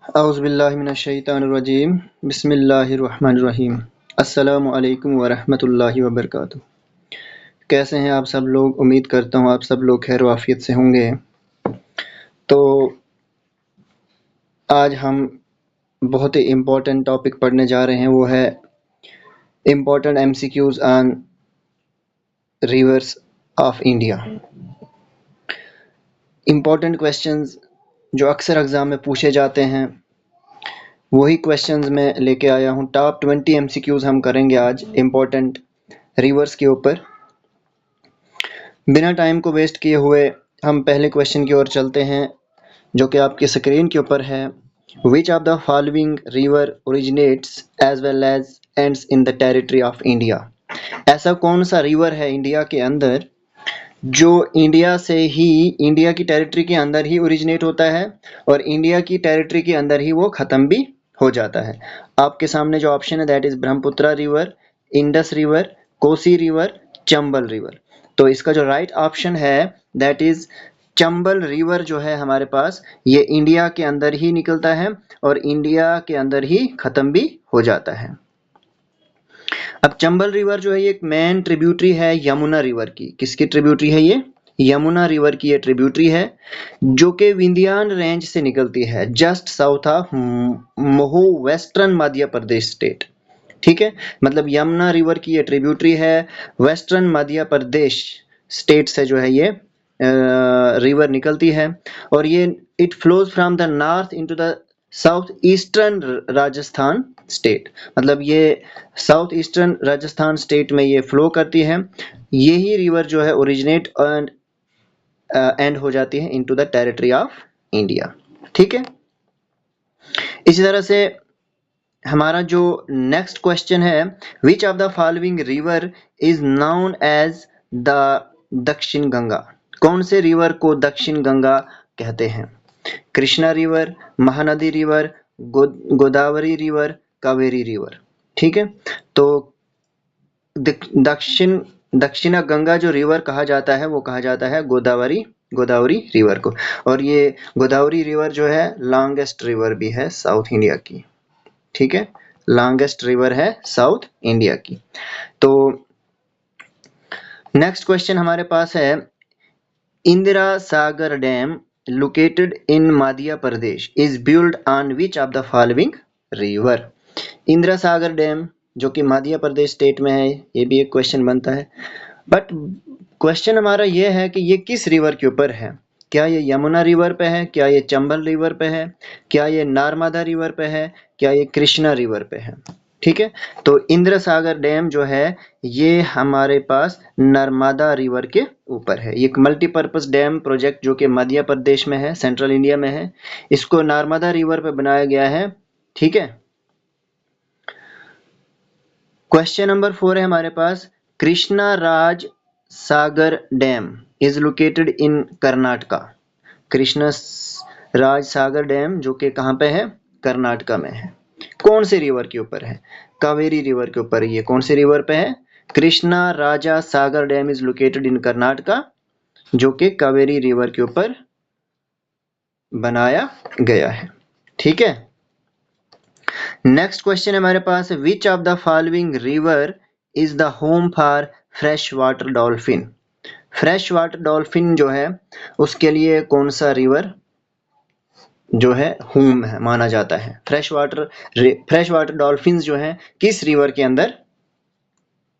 औज़ुबिल्लाहिमिनश्शैतानिर्रजीम बिस्मिल्लाहिर्रहमानिर्रहीम अस्सलामु अलैकुम वरहमतुल्लाहि वबरकातुहू। कैसे हैं आप सब लोग? उम्मीद करता हूँ आप सब लोग खैर वाफियत से होंगे। तो आज हम बहुत ही इम्पोर्टेंट टॉपिक पढ़ने जा रहे हैं, वो है important MCQs on reverse of India. Important questions जो अक्सर एग्ज़ाम में पूछे जाते हैं वही क्वेश्चंस मैं लेके आया हूँ। टॉप 20 एमसीक्यूज़ हम करेंगे आज इम्पोर्टेंट रिवर्स के ऊपर। बिना टाइम को वेस्ट किए हुए हम पहले क्वेश्चन की ओर चलते हैं, जो कि आपकी स्क्रीन के ऊपर है। Which of the following river originates as well as ends in the territory of India? ऐसा कौन सा रिवर है इंडिया के अंदर जो इंडिया से ही, इंडिया की टेरिटरी के अंदर ही ओरिजिनेट होता है और इंडिया की टेरिटरी के अंदर ही वो ख़त्म भी हो जाता है? आपके सामने जो ऑप्शन है that is Brahmaputra river, Indus river, Kosi river, Chambal river. तो इसका जो राइट ऑप्शन है दैट इज़ चंबल रिवर जो है हमारे पास, ये इंडिया के अंदर ही निकलता है और इंडिया के अंदर ही ख़त्म भी हो जाता है। अब चंबल रिवर जो है ये एक मेन ट्रिब्यूटरी है यमुना रिवर की। किसकी ट्रिब्यूटरी है ये? यमुना रिवर की ये ट्रिब्यूटरी है जो कि विंध्यान रेंज से निकलती है just south of Mhow, western Madhya Pradesh state. ठीक है, मतलब यमुना रिवर की ये ट्रिब्यूटरी है, वेस्टर्न मध्य प्रदेश स्टेट से जो है ये रिवर निकलती है और ये it flows from the north into the south eastern Rajasthan state. मतलब ये साउथ ईस्टर्न राजस्थान स्टेट में ये फ्लो करती है। यही रिवर जो है ओरिजिनेट एंड एंड हो जाती है into the territory of India. ठीक है, इसी तरह से हमारा जो नेक्स्ट क्वेश्चन है, which of the following river is known as the Dakshin Ganga? कौन से रिवर को दक्षिण गंगा कहते हैं? Krishna river, Mahanadi river, Godavari river, Kaveri river. ठीक है, तो दक्षिण गंगा जो रिवर कहा जाता है वो कहा जाता है गोदावरी रिवर को। और ये गोदावरी रिवर जो है लॉन्गेस्ट रिवर भी है साउथ इंडिया की। ठीक है, लॉन्गेस्ट रिवर है साउथ इंडिया की। तो नेक्स्ट क्वेश्चन हमारे पास है, Indira Sagar dam located in Madhya Pradesh is build on which of the following river? Indira Sagar dam जो कि मध्य प्रदेश स्टेट में है, ये भी एक क्वेश्चन बनता है। बट क्वेश्चन हमारा ये है कि ये किस रिवर के ऊपर है? क्या ये यमुना रिवर पे है? क्या ये चंबल रिवर पे है? क्या ये नर्मदा रिवर पे है? क्या ये कृष्णा रिवर पे है? ठीक है, तो इंदिरा सागर डैम जो है ये हमारे पास नर्मदा रिवर के ऊपर है। ये एक मल्टीपर्पज डैम प्रोजेक्ट जो कि मध्य प्रदेश में है, सेंट्रल इंडिया में है। इसको नर्मदा रिवर पे बनाया गया है। ठीक है, क्वेश्चन नंबर 4 है हमारे पास, Krishna Raj Sagar dam is located in Karnataka. Krishna Raj Sagar dam जो कि कहाँ पे है? कर्नाटका में है। कौन से रिवर के ऊपर है? कावेरी रिवर के ऊपर। ये कौन से रिवर पे है? Krishna Raja Sagar dam is located in Karnataka, जो कि कावेरी रिवर के ऊपर बनाया गया है। ठीक है, नेक्स्ट क्वेश्चन है हमारे पास, which of the following river is the home for fresh water dolphin? Fresh water dolphin जो है उसके लिए कौन सा रिवर जो है होम है माना जाता है? फ्रेश वाटर डॉल्फिन जो है किस रिवर के अंदर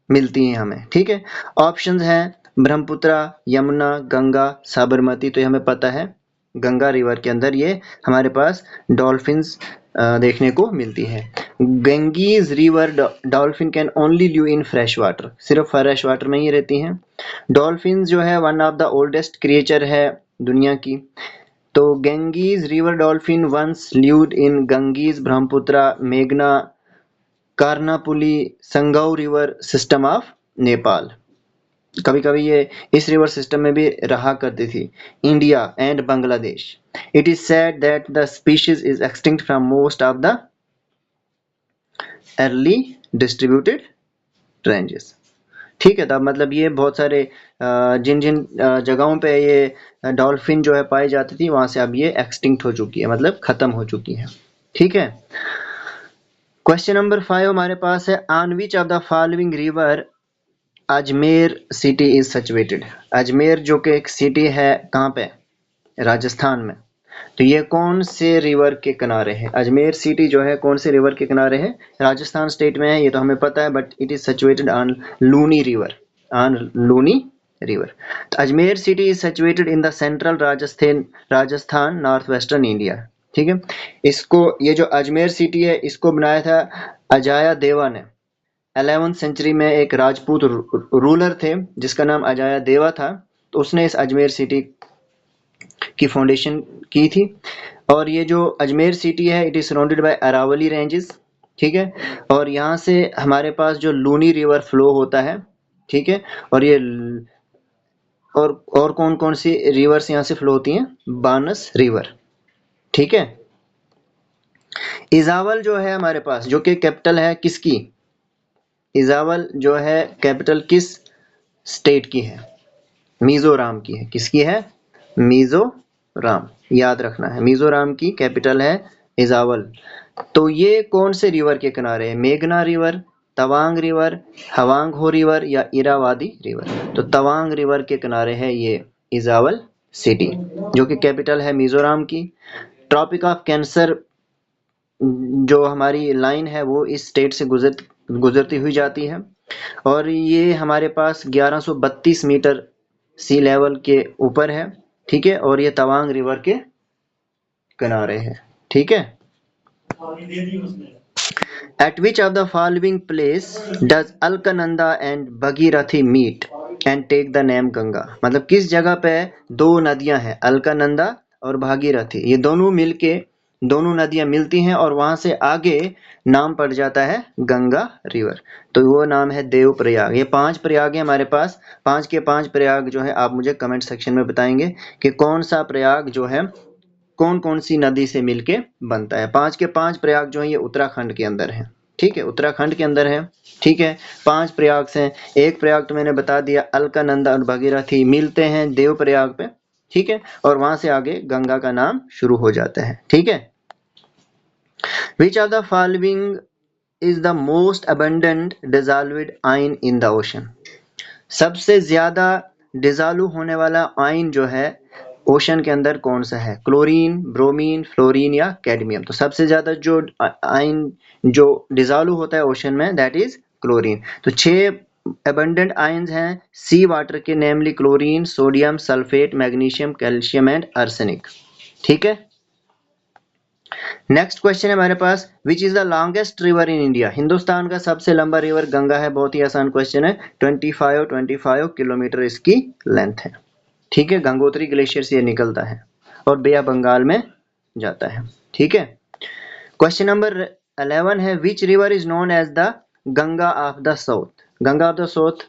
मिलती हैं हमें? ठीक है, ऑप्शंस हैं ब्रह्मपुत्र, यमुना, गंगा, साबरमती। तो ये हमें पता है गंगा रिवर के अंदर ये हमारे पास डॉल्फिन्स देखने को मिलती है। Ganges river dolphin can only live in fresh water, सिर्फ फ्रेश वाटर में ही रहती हैं। डॉल्फिन्स जो है one of the oldest creature है दुनिया की। तो Ganges river dolphin once lived in Ganges, Brahmaputra, मेघना, Karnaphuli, Sangu river system of Nepal. कभी कभी ये इस रिवर सिस्टम में भी रहा करती थी, India and Bangladesh. It is said that the species is extinct from most of the early distributed ranges. ठीक है, तब मतलब ये बहुत सारे जिन जिन जगहों पे ये डॉल्फिन जो है पाई जाती थी वहां से अब ये एक्सटिंक्ट हो चुकी है, मतलब खत्म हो चुकी है। ठीक है। क्वेश्चन नंबर 5 हमारे पास है, on which of the following river Ajmer city is situated. Ajmer जो कि एक सिटी है, कहाँ पे? राजस्थान में। तो ये कौन से रिवर के किनारे है? अजमेर सिटी जो है कौन से रिवर के किनारे है? राजस्थान स्टेट में है, ये तो हमें पता है, but it is situated on Luni river, on Luni river. तो Ajmer city is situated in the central Rajasthan north western India. ठीक है। इसको, ये जो अजमेर सिटी है, इसको बनाया था अजाया देवा ने। 11वीं सेंचुरी में एक राजपूत रूलर थे जिसका नाम अजाया देवा था, तो उसने इस अजमेर सिटी की फाउंडेशन की थी। और ये जो अजमेर सिटी है, it is surrounded by Aravalli ranges. ठीक है। और यहाँ से हमारे पास जो लूनी रिवर फ्लो होता है, ठीक है। और ये और कौन कौन सी रिवर्स यहाँ से फ्लो होती हैं? बानस रिवर। ठीक है। इजावल जो है हमारे पास, जो कि कैपिटल है किसकी? इजावल जो है कैपिटल किस स्टेट की है? मिजोरम की है। किसकी है? मिजोरम। याद रखना है, मिजोरम की कैपिटल है इजावल। तो ये कौन से रिवर के किनारे है? मेघना रिवर, तवांग रिवर, हवांगहो रिवर या इरावादी रिवर? तो तवांग रिवर के किनारे है ये इजावल सिटी, जो कि कैपिटल है मिजोरम की। ट्रॉपिक ऑफ कैंसर जो हमारी लाइन है वो इस स्टेट से गुजरती हुई जाती है। और ये हमारे पास 1132 मीटर सी लेवल के ऊपर है। ठीक है। और ये तवांग रिवर के किनारे है। ठीक है। At which of the following place does Alkananda and Bhagirathi meet and take the name Ganga? मतलब किस जगह पे दो नदियां हैं, अलकानंदा और भागीरथी, ये दोनों मिलके, दोनों नदियां मिलती हैं और वहां से आगे नाम पड़ जाता है गंगा रिवर। तो वो नाम है देव प्रयाग। ये 5 प्रयाग है हमारे पास। 5 के 5 प्रयाग जो है आप मुझे कमेंट सेक्शन में बताएंगे कि कौन सा प्रयाग जो है कौन कौन सी नदी से मिलके बनता है। 5 के 5 प्रयाग जो है ये उत्तराखंड के अंदर है। ठीक है, उत्तराखंड के अंदर है। ठीक है। 5 प्रयाग से एक प्रयाग तो मैंने बता दिया, अलकानंदा और भगीरथी मिलते हैं देव प्रयाग पे। ठीक है। और वहां से आगे गंगा का नाम शुरू हो जाता है। ठीक है। Which of the following is the most abundant dissolved ion in the ocean? सबसे ज्यादा डिजॉल्व होने वाला आयन जो है ओशन के अंदर कौन सा है? क्लोरीन, ब्रोमीन, फ्लोरीन या कैडमियम? तो सबसे ज्यादा जो आयन जो डिजॉल्व होता है ओशन में, दैट इज क्लोरीन। तो 6 एबंडेंट आयन्स हैं सी वाटर के, namely chlorine, sodium, sulphate, magnesium, calcium and arsenic. ठीक है। नेक्स्ट क्वेश्चन है हमारे पास, which is the longest river in India? Hindustan का सबसे लंबा रिवर गंगा है। बहुत ही आसान क्वेश्चन है। 25 किलोमीटर इसकी लेंथ है। ठीक है। गंगोत्री ग्लेशियर से ये निकलता है और बे ऑफ बंगाल में जाता है। ठीक है। क्वेश्चन नंबर 11 है, which river is known as the Ganga of the south? Ganga of the south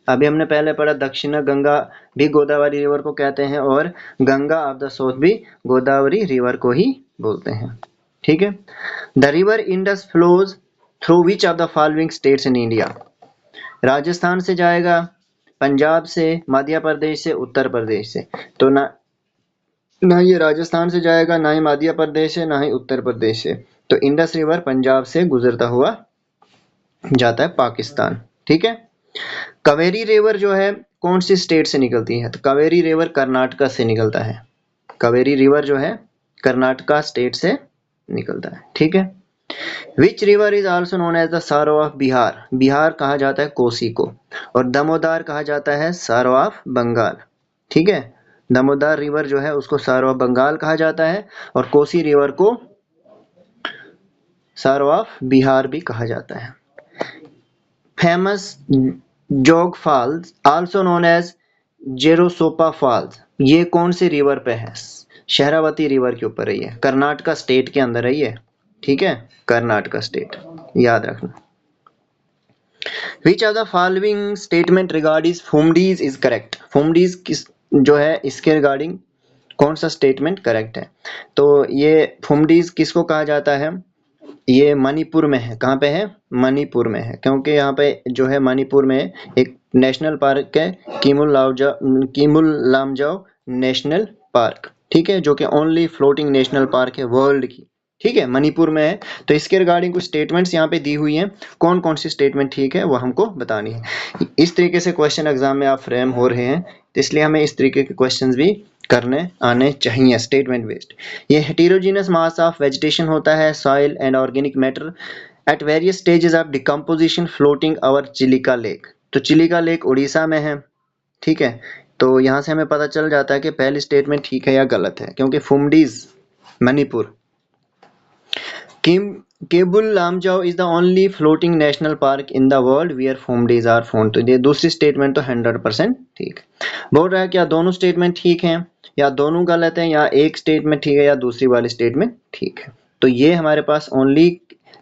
अभी हमने पहले पढ़ा, दक्षिण गंगा भी गोदावरी रिवर को कहते हैं और गंगा ऑफ द साउथ भी गोदावरी रिवर को ही बोलते हैं। ठीक है। The river Indus flows through which of the following states in India? Rajasthan से जाएगा, पंजाब से, मध्य प्रदेश से, उत्तर प्रदेश से। तो ना ये राजस्थान से जाएगा, ना ही मध्य प्रदेश से, ना ही उत्तर प्रदेश से। तो इंडस रिवर पंजाब से गुजरता हुआ जाता है पाकिस्तान। ठीक है। कावेरी रिवर जो है कौन सी स्टेट से निकलती है? तो कावेरी रिवर कर्नाटका से निकलता है। कावेरी रिवर जो है कर्नाटका स्टेट से निकलता है। ठीक है। Which river is also known as the sorrow of Bihar? Bihar कहा जाता है कोसी को, और दामोदर कहा जाता है सारो ऑफ बंगाल। ठीक है। दामोदर रिवर जो है उसको सारो ऑफ बंगाल कहा जाता है और कोसी रिवर को सारो ऑफ बिहार भी कहा जाता है। Famous Jog falls also known as Gerosoppa falls, ये कौन से रिवर पे है? शहरावती रिवर के ऊपर है ये, कर्नाटका स्टेट के अंदर है ये। ठीक है। कर्नाटका स्टेट, याद रखना। Which of the following statement regarding phumdis is correct? Phumdis किस जो है इसके रिगार्डिंग कौन सा स्टेटमेंट करेक्ट है? तो ये फुमडीज किसको कहा जाता है? ये मणिपुर में है। कहाँ पे है? मणिपुर में है, क्योंकि यहाँ पे जो है मणिपुर में एक नेशनल पार्क है, कीमुल लामजाओ नेशनल पार्क। ठीक है। जो कि ओनली फ्लोटिंग नेशनल पार्क है वर्ल्ड की। ठीक है, मणिपुर में है। तो इसके रिगार्डिंग कुछ स्टेटमेंट्स यहाँ पे दी हुई हैं, कौन कौन सी स्टेटमेंट ठीक है वो हमको बतानी है। इस तरीके से क्वेश्चन एग्जाम में आप फ्रेम हो रहे हैं, तो इसलिए हमें इस तरीके के क्वेश्चंस भी करने आने चाहिए स्टेटमेंट बेस्ड। ये हेटेरोजीनस मास ऑफ वेजिटेशन होता है, soil and organic matter at various stages of decomposition floating over Chilika lake. तो चिलिका लेक उड़ीसा में है, ठीक है। तो यहाँ से हमें पता चल जाता है कि पहली स्टेटमेंट ठीक है या गलत है, क्योंकि phumdis Manipur. Keibul Lamjao is the only floating national park in the world where phumdis are found. तो ये दूसरी स्टेटमेंट तो 100% ठीक बोल रहा है। क्या दोनों स्टेटमेंट ठीक हैं या दोनों गलत हैं, या एक स्टेटमेंट ठीक है या दूसरी वाली स्टेटमेंट ठीक है? तो ये हमारे पास ओनली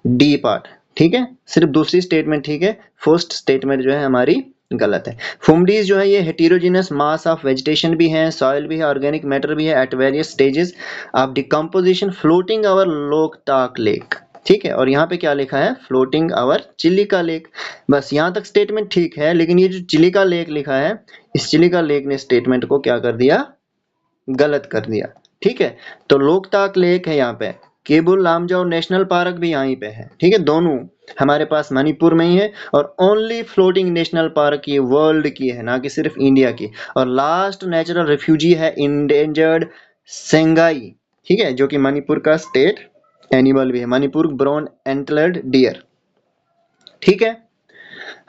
डी पार्ट ठीक है, सिर्फ दूसरी स्टेटमेंट ठीक है, फर्स्ट स्टेटमेंट जो है हमारी गलत है। फुमडीज जो है ये हेटेरोजीनस मास ऑफ वेजिटेशन भी है, सॉइल भी है, ऑर्गेनिक मैटर भी है at various stages of decomposition floating over Loktak lake. ठीक है, और यहाँ पे क्या लिखा है, फ्लोटिंग ओवर चिलिका लेक। बस यहाँ तक स्टेटमेंट ठीक है, लेकिन ये जो चिलिका लेक लिखा है, इस चिलिका लेक ने स्टेटमेंट को क्या कर दिया, गलत कर दिया। ठीक है, तो लोकताक लेक है यहाँ पे, केबुल लामजाओ नेशनल पार्क भी यहीं पे है। ठीक है, दोनों हमारे पास मणिपुर में ही है, और ओनली फ्लोटिंग नेशनल पार्क ये वर्ल्ड की है, ना कि सिर्फ इंडिया की। और लास्ट नेचुरल रिफ्यूजी है इंडेंजर्ड सेंगाई, ठीक है, जो कि मणिपुर का स्टेट एनिमल भी है, मणिपुर ब्राउन एंटलर्ड डियर। ठीक है,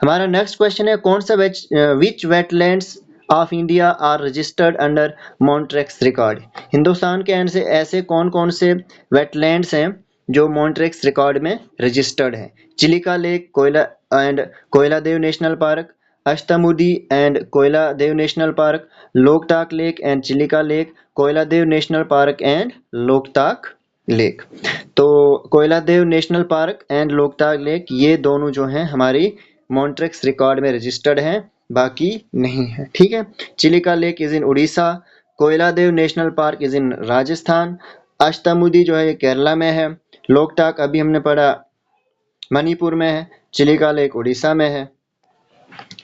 हमारा नेक्स्ट क्वेश्चन है, कौन सा which wetlands of India are registered under Montreux record. Hindustan के एंड से ऐसे कौन कौन से वेटलैंड्स हैं जो मॉन्ट्रेक्स रिकॉर्ड में रजिस्टर्ड हैं? चिलिका लेक कोयला and Keoladeo national park, Ashtamudi and Keoladeo national park, Loktak lake and Chilika lake, Keoladeo national park and Loktak lake. तो Keoladeo national park and Loktak lake ये दोनों जो हैं हमारी मॉन्ट्रेक्स रिकॉर्ड में रजिस्टर्ड हैं, बाकी नहीं है। ठीक है, Chilika lake is in Orissa, Keoladeo national park is in Rajasthan, Ashtamudi जो है ये केरला में है, लोकताक अभी हमने पढ़ा मणिपुर में है, चिलिका लेक उड़ीसा में है।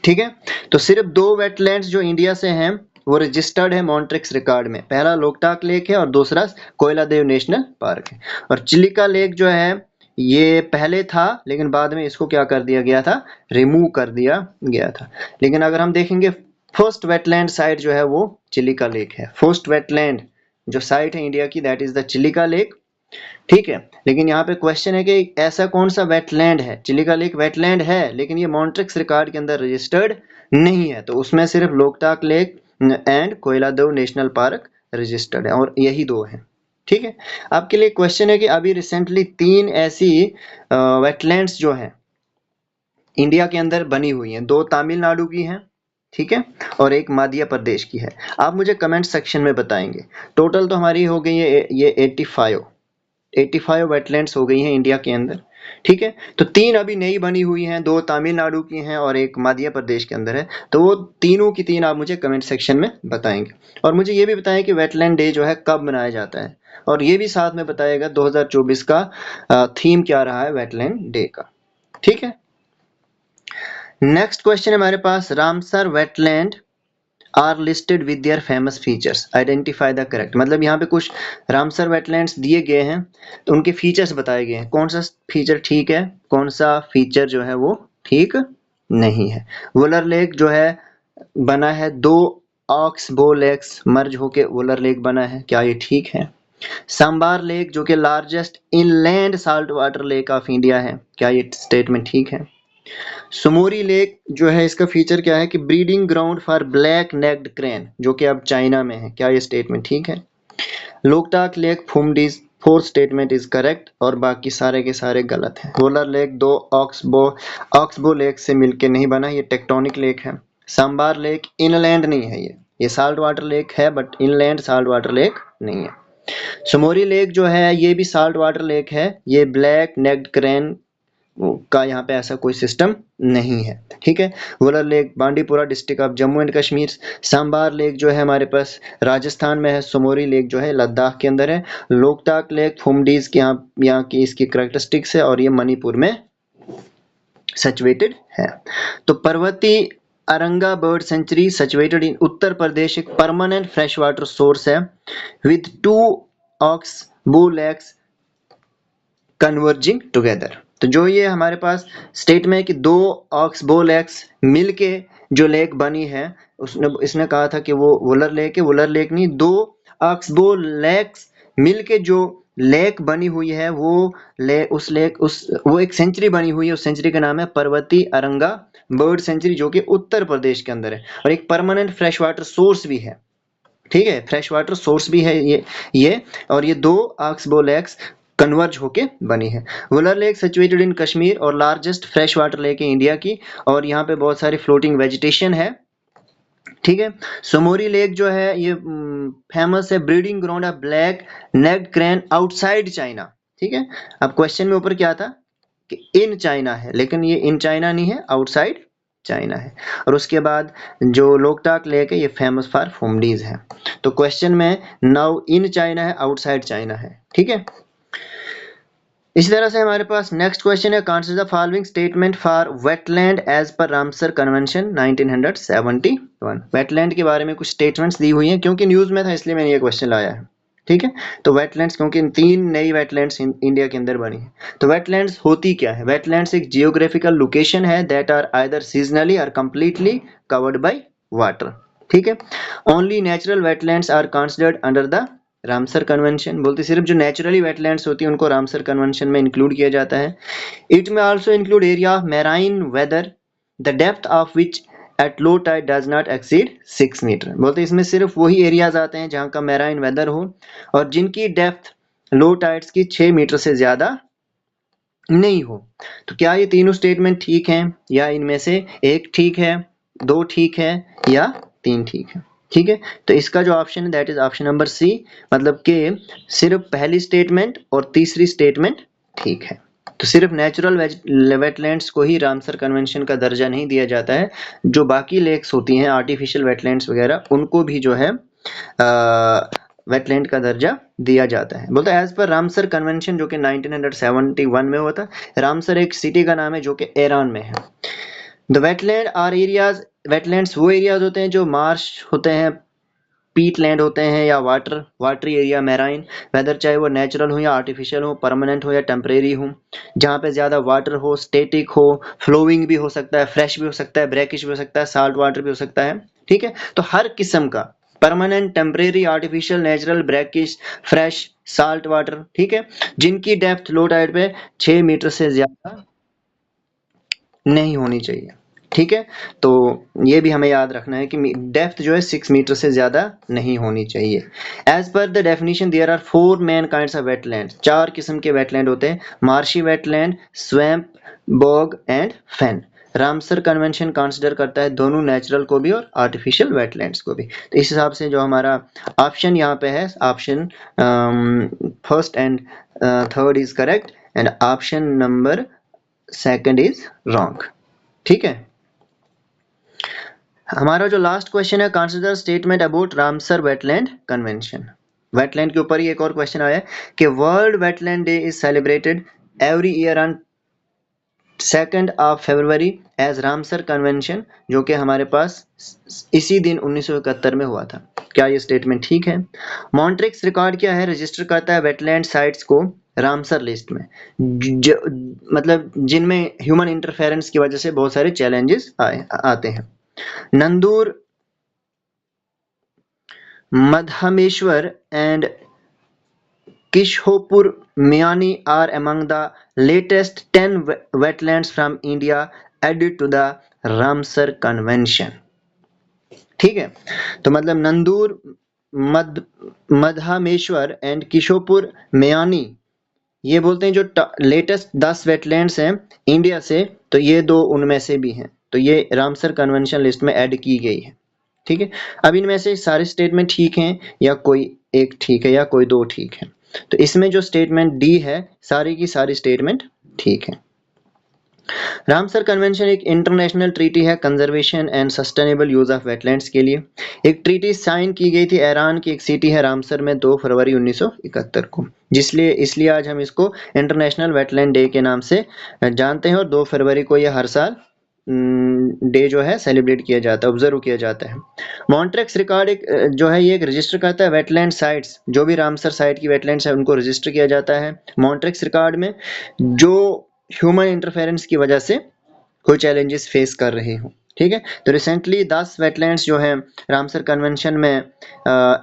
ठीक है, तो सिर्फ दो वेटलैंड्स जो इंडिया से हैं वो रजिस्टर्ड है मॉन्ट्रेक्स रिकॉर्ड में, पहला लोकताक लेक है और दूसरा कोयलादेव नेशनल पार्क है। और चिलिका लेक जो है ये पहले था, लेकिन बाद में इसको क्या कर दिया गया था, रिमूव कर दिया गया था। लेकिन अगर हम देखेंगे फर्स्ट वेटलैंड साइट जो है वो चिलिका लेक है, फर्स्ट वेटलैंड जो साइट है इंडिया की, that is the Chilika lake. ठीक है, लेकिन यहाँ पे क्वेश्चन है कि ऐसा कौन सा वेटलैंड है, चिलिका लेक वेटलैंड है लेकिन ये मॉन्ट्रेक्स रिकॉर्ड के अंदर रजिस्टर्ड नहीं है, तो उसमें सिर्फ Loktak lake and Keoladeo national park registered है, और यही दो हैं। ठीक है, आपके लिए क्वेश्चन है कि अभी रिसेंटली 3 ऐसी वेटलैंड्स जो हैं इंडिया के अंदर बनी हुई हैं, 2 तमिलनाडु की हैं, ठीक है, और एक मध्य प्रदेश की है। आप मुझे कमेंट सेक्शन में बताएंगे। टोटल तो हमारी हो गई है ये 85 वेटलैंड्स हो गई हैं इंडिया के अंदर। ठीक है, तो 3 अभी नई बनी हुई हैं, 2 तमिलनाडु की हैं और एक मध्य प्रदेश के अंदर है। तो वो तीनों की तीन आप मुझे कमेंट सेक्शन में बताएंगे, और मुझे ये भी बताएं कि वेटलैंड डे जो है कब मनाया जाता है, और ये भी साथ में बताएगा 2024 का थीम क्या रहा है वेटलैंड डे का। ठीक है, नेक्स्ट क्वेश्चन है हमारे पास, Ramsar wetland are listed with their famous features, identify the correct. मतलब यहाँ पे कुछ रामसर वेटलैंड्स दिए गए हैं, तो उनके फीचर्स बताए गए हैं, कौन सा फीचर ठीक है, कौन सा फीचर जो है वो ठीक नहीं है। वुलर लेक जो है बना है 2 ऑक्स बो लेक्स मर्ज होके वुलर लेक बना है, क्या ये ठीक है? सांबार लेक जो कि largest inland salt water lake of India है, क्या ये स्टेटमेंट ठीक है? सुमोरी लेक जो है इसका फीचर क्या है कि breeding ground for black necked crane, जो कि अब चाइना में है, क्या ये स्टेटमेंट ठीक है? Loktak lake phumdis 4th statement is correct, और बाकी सारे के सारे गलत हैं। वुलर लेक 2 ऑक्सबो लेक से मिलके नहीं बना, ये टेक्टोनिक लेक है। सांबार लेक इनलैंड नहीं है, ये साल्ट वाटर लेक है but inland salt water lake नहीं है। सुमोरी लेक जो है ये भी साल्ट वाटर लेक है, ये ब्लैक नेक्ड क्रेन का यहाँ पे ऐसा कोई सिस्टम नहीं है। ठीक है, Wular lake Bandipora district of Jammu and Kashmir. Sambar lake जो है हमारे पास राजस्थान में है, सुमोरी लेक जो है लद्दाख के अंदर है। लोकताक लेक फुमडीज के यहाँ की इसकी करेक्टरिस्टिक्स है, और ये मणिपुर में सिचुएटेड है। तो Parvati Aranga bird sanctuary situated in Uttar Pradesh एक परमानेंट फ्रेश वाटर सोर्स है विद 2 ऑक्स बो लेक्स कन्वर्जिंग टुगेदर। तो जो ये हमारे पास स्टेट में है कि दो ऑक्सबो लेक्स मिलके जो लेक बनी है, इसने कहा था कि वो वुलर लेक है, वुलर लेक नहीं, दो ऑक्सबो लेक्स मिलके जो लेक बनी हुई है वो वो एक सेंचुरी बनी हुई है। उस सेंचुरी का नाम है पर्वती अरंगा बर्ड सेंचुरी, जो कि उत्तर प्रदेश के अंदर है, और एक परमानेंट फ्रेश वाटर सोर्स भी है। ठीक है, फ्रेश वाटर सोर्स भी है ये और ये दो ऑक्सबो लेक्स कन्वर्ज होके बनी है। Wular lake situated in Kashmir और लार्जेस्ट फ्रेश वाटर लेक है इंडिया की, और यहाँ पे बहुत सारी फ्लोटिंग वेजिटेशन है। ठीक है, सोमोरी लेक जो है ये फेमस है breeding ground of black necked crane outside China. ठीक है, अब क्वेश्चन में ऊपर क्या था कि इन चाइना है, लेकिन ये इन चाइना नहीं है, आउटसाइड चाइना है। और उसके बाद जो लोकटाक लेक है ये फेमस फॉर फुमडीज है। तो क्वेश्चन में नाउ इन चाइना है, आउटसाइड चाइना है। ठीक है, इसी तरह से हमारे पास नेक्स्ट क्वेश्चन है, consider the following statement for wetland as per Ramsar convention 1971। Wetland के बारे में कुछ स्टेटमेंट्स दी हुई हैं, क्योंकि न्यूज में था इसलिए मैंने ये क्वेश्चन लाया है। ठीक है, तो वेटलैंड्स, क्योंकि 3 नई वेटलैंड्स इंडिया के अंदर बनी है। तो वेटलैंड्स होती क्या है? वेटलैंड्स एक जियोग्राफिकल लोकेशन है दैट आर आइदर सीजनली और कंप्लीटली कवर्ड बाय वाटर। ठीक है, only natural wetlands are considered under the Ramsar convention. बोलते सिर्फ जो नेचुरली वेटलैंड्स होती हैं उनको रामसर कन्वेंशन में इंक्लूड किया जाता है। इट में also include area of marine water the depth of which at low tide does not exceed 6 metre. बोलते इसमें सिर्फ वही एरियाज आते हैं जहां का मैराइन वेदर हो और जिनकी डेप्थ लो टाइड्स की 6 मीटर से ज्यादा नहीं हो। तो क्या ये तीनों स्टेटमेंट ठीक हैं, या इनमें से एक ठीक है, दो ठीक है, या 3 ठीक है? ठीक है, तो इसका जो ऑप्शन है that is option number C, मतलब कि सिर्फ पहली स्टेटमेंट और तीसरी स्टेटमेंट ठीक है। तो सिर्फ नेचुरल वेटलैंड्स को ही रामसर कन्वेंशन का दर्जा नहीं दिया जाता है, जो बाकी लेक्स होती हैं आर्टिफिशियल वेटलैंड्स वगैरह उनको भी जो है वेटलैंड का दर्जा दिया जाता है। बोलते एज पर रामसर कन्वेंशन जो कि 1971 में हुआ था। रामसर एक सिटी का नाम है जो कि ईरान में है। The wetland are areas, wetlands वो एरियाज होते हैं जो मार्श होते हैं, पीट लैंड होते हैं, या वाटरी एरिया, मैराइन वेदर, चाहे वो नेचुरल हो या आर्टिफिशियल हो, परमानेंट हो या टेम्परेरी हो, जहाँ पे ज्यादा वाटर हो, स्टेटिक हो, फ्लोइंग भी हो सकता है, फ्रेश भी हो सकता है, ब्रैकिश भी हो सकता है, साल्ट वाटर भी हो सकता है। ठीक है, तो हर किस्म का permanent, temporary, artificial, natural, brackish, fresh, salt water, ठीक है, जिनकी डेप्थ लो टाइड पे 6 मीटर से ज्यादा नहीं होनी चाहिए। ठीक है, तो ये भी हमें याद रखना है कि डेप्थ जो है 6 मीटर से ज्यादा नहीं होनी चाहिए। As per the definition there are 4 main kinds of wetland. 4 किस्म के वेटलैंड होते हैं, marshy wetland, swamp, bog and fen. Ramsar convention consider करता है दोनों नेचुरल को भी और आर्टिफिशियल वेटलैंड्स को भी। तो इस हिसाब से जो हमारा ऑप्शन यहाँ पे है, option first and third is correct and option number second is wrong. ठीक है, हमारा जो लास्ट क्वेश्चन है, consider statement about Ramsar wetland convention. Wetland के ऊपर ही एक और क्वेश्चन आया है कि world wetland day is celebrated every year on 2 February as Ramsar convention, जो कि हमारे पास इसी दिन 1971 में हुआ था। क्या ये स्टेटमेंट ठीक है? मॉन्ट्रिक्स रिकॉर्ड क्या है? रजिस्टर करता है वेटलैंड साइट्स को रामसर लिस्ट में, मतलब जिनमें ह्यूमन इंटरफेरेंस की वजह से बहुत सारे चैलेंजेस आते हैं। Nandur, Madhmeshwar and Kishhopur Miani are among the latest 10 wetlands from India added to the Ramsar Convention. ठीक है, तो मतलब नंदूर, मधमेश्वर एंड किशोपुर मियानी, ये बोलते हैं जो लेटेस्ट 10 वेटलैंड्स हैं इंडिया से, तो ये दो उनमें से भी हैं, तो ये रामसर कन्वेंशन लिस्ट में ऐड की गई है। ठीक है, अब इनमें से सारे स्टेटमेंट ठीक हैं या कोई एक ठीक है या कोई दो ठीक है? तो इसमें जो स्टेटमेंट डी है, सारी की सारी स्टेटमेंट ठीक है। रामसर कन्वेंशन एक इंटरनेशनल ट्रीटी है conservation and sustainable use of wetlands के लिए। एक ट्रीटी साइन की गई थी ईरान की एक सिटी है रामसर में 2 फरवरी 1971 को, इसलिए आज हम इसको इंटरनेशनल वेटलैंड डे के नाम से जानते हैं, और 2 फरवरी को यह हर साल डे जो है सेलिब्रेट किया जाता है, ऑब्जर्व किया जाता है। मॉन्ट्रेक्स रिकॉर्ड एक जो है ये एक रजिस्टर करता है वेटलैंड साइट्स, जो भी रामसर साइट की वेटलैंड्स है उनको रजिस्टर किया जाता है मॉन्ट्रेक्स रिकॉर्ड में, जो ह्यूमन इंटरफेरेंस की वजह से कोई चैलेंजेस फेस कर रहे हो। ठीक है, तो रिसेंटली 10 वेटलैंड्स जो है रामसर कन्वेंशन में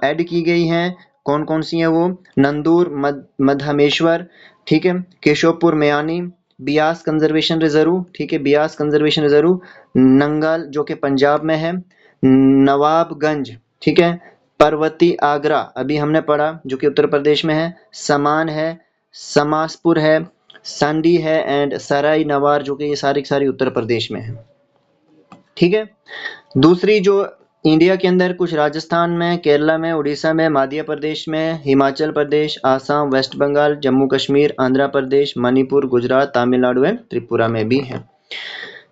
ऐड की गई हैं। कौन कौन सी हैं वो? नंदूर, मधमेश्वर, ठीक है, केशवपुर मयानी, बियास कंजर्वेशन रिजर्व, ठीक है, बियास कंजर्वेशन रिजर्व, नंगल जो कि पंजाब में है, नवाबगंज, ठीक है, पर्वती आगरा अभी हमने पढ़ा जो कि उत्तर प्रदेश में है, समान है, समासपुर है, सांडी है एंड सराय नवार जो कि ये सारी सारी उत्तर प्रदेश में है। ठीक है, दूसरी जो इंडिया के अंदर कुछ राजस्थान में, केरला में, उड़ीसा में, मध्य प्रदेश में, हिमाचल प्रदेश, आसाम, वेस्ट बंगाल, जम्मू कश्मीर, आंध्र प्रदेश, मणिपुर, गुजरात, तमिलनाडु एंड त्रिपुरा में भी है।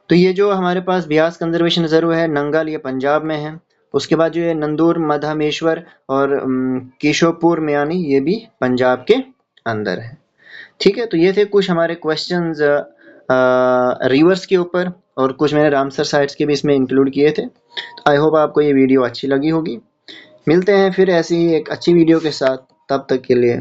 तो ये जो हमारे पास ब्यास कंजर्वेशन रिजर्व है, नंगल, ये पंजाब में है। उसके बाद जो ये नंदूर, मधमेश्वर और केशवपुर मयानी ये भी पंजाब के अंदर है। ठीक है, तो ये थे कुछ हमारे क्वेश्चंस रिवर्स के ऊपर, और कुछ मैंने रामसर साइट्स के भी इसमें इंक्लूड किए थे। तो आई होप आपको ये वीडियो अच्छी लगी होगी। मिलते हैं फिर ऐसी ही एक अच्छी वीडियो के साथ, तब तक के लिए।